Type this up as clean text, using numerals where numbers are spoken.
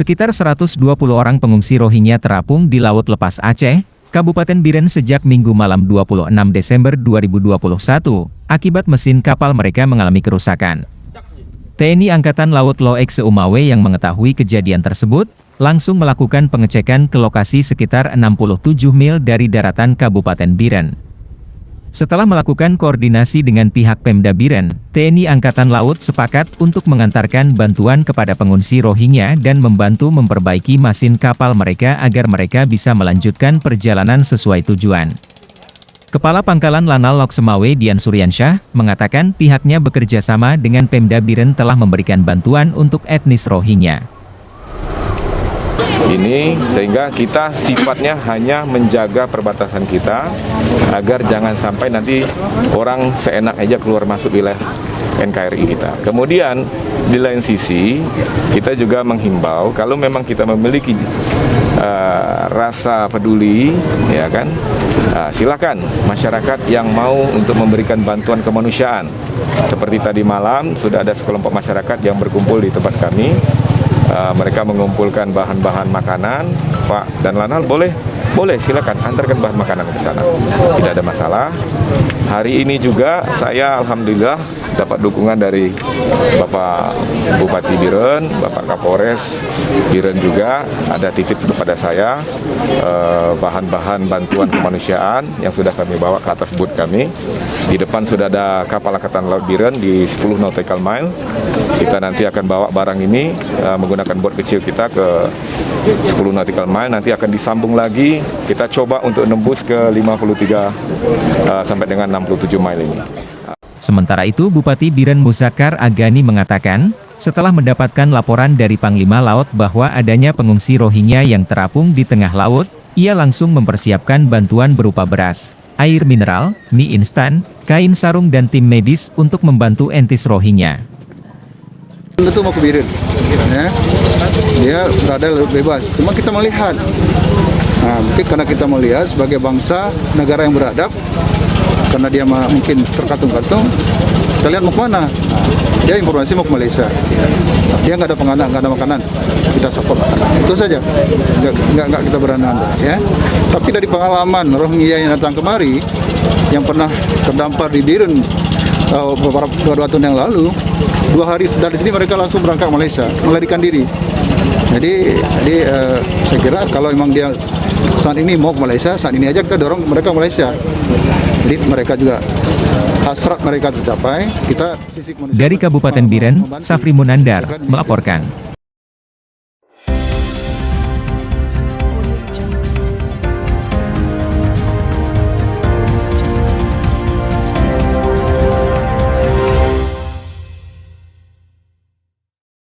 Sekitar 120 orang pengungsi Rohingya terapung di Laut Lepas Aceh, Kabupaten Biren sejak Minggu malam 26 Desember 2021, akibat mesin kapal mereka mengalami kerusakan. TNI Angkatan Laut Loek Seumawe yang mengetahui kejadian tersebut, langsung melakukan pengecekan ke lokasi sekitar 67 mil dari daratan Kabupaten Biren. Setelah melakukan koordinasi dengan pihak Pemda Biren, TNI Angkatan Laut sepakat untuk mengantarkan bantuan kepada pengungsi Rohingya dan membantu memperbaiki mesin kapal mereka agar mereka bisa melanjutkan perjalanan sesuai tujuan. Kepala Pangkalan Lanal Lok Semawe Dian Suryansyah mengatakan pihaknya bekerja sama dengan Pemda Biren telah memberikan bantuan untuk etnis Rohingya. Ini sehingga kita sifatnya hanya menjaga perbatasan kita agar jangan sampai nanti orang seenak aja keluar masuk wilayah NKRI kita. Kemudian di lain sisi kita juga menghimbau kalau memang kita memiliki rasa peduli, ya kan, silakan masyarakat yang mau untuk memberikan bantuan kemanusiaan. Seperti tadi malam sudah ada sekelompok masyarakat yang berkumpul di tempat kami. Mereka mengumpulkan bahan-bahan makanan, Pak dan Lanal, boleh silakan antarkan bahan makanan ke sana, tidak ada masalah. Hari ini juga saya alhamdulillah dapat dukungan dari Bapak Bupati Biren, Bapak Kapolres Biren juga ada titip kepada saya bahan-bahan bantuan kemanusiaan yang sudah kami bawa ke atas boot kami. Di depan sudah ada kapal Angkatan Laut Biren di 10 nautical mile. Kita nanti akan bawa barang ini menggunakan boat kecil kita ke 10 nautical mile, nanti akan disambung lagi, kita coba untuk nembus ke 53 sampai dengan 67 mile ini. Sementara itu Bupati Biren Muzakar Agani mengatakan, setelah mendapatkan laporan dari Panglima Laut bahwa adanya pengungsi Rohingya yang terapung di tengah laut, ia langsung mempersiapkan bantuan berupa beras, air mineral, mie instan, kain sarung dan tim medis untuk membantu etnis Rohingya. Itu mau ke Biren, ya. Dia berada bebas. Cuma kita melihat, mungkin karena kita melihat sebagai bangsa negara yang beradab, karena dia mungkin terkatung-katung, kita lihat mau kemana? Dia informasi mau ke Malaysia. Dia nggak ada makanan, kita support. Itu saja, nggak kita beranan, ya. Tapi dari pengalaman Rohingya yang datang kemari, yang pernah terdampar di Biren beberapa tahun yang lalu, 2 hari dari sini mereka langsung berangkat ke Malaysia, melarikan diri. Jadi saya kira kalau memang dia saat ini mau ke Malaysia, saat ini aja kita dorong mereka ke Malaysia. Jadi mereka juga hasrat mereka tercapai. Kita sisi dari Kabupaten Biren, Safri Munandar melaporkan.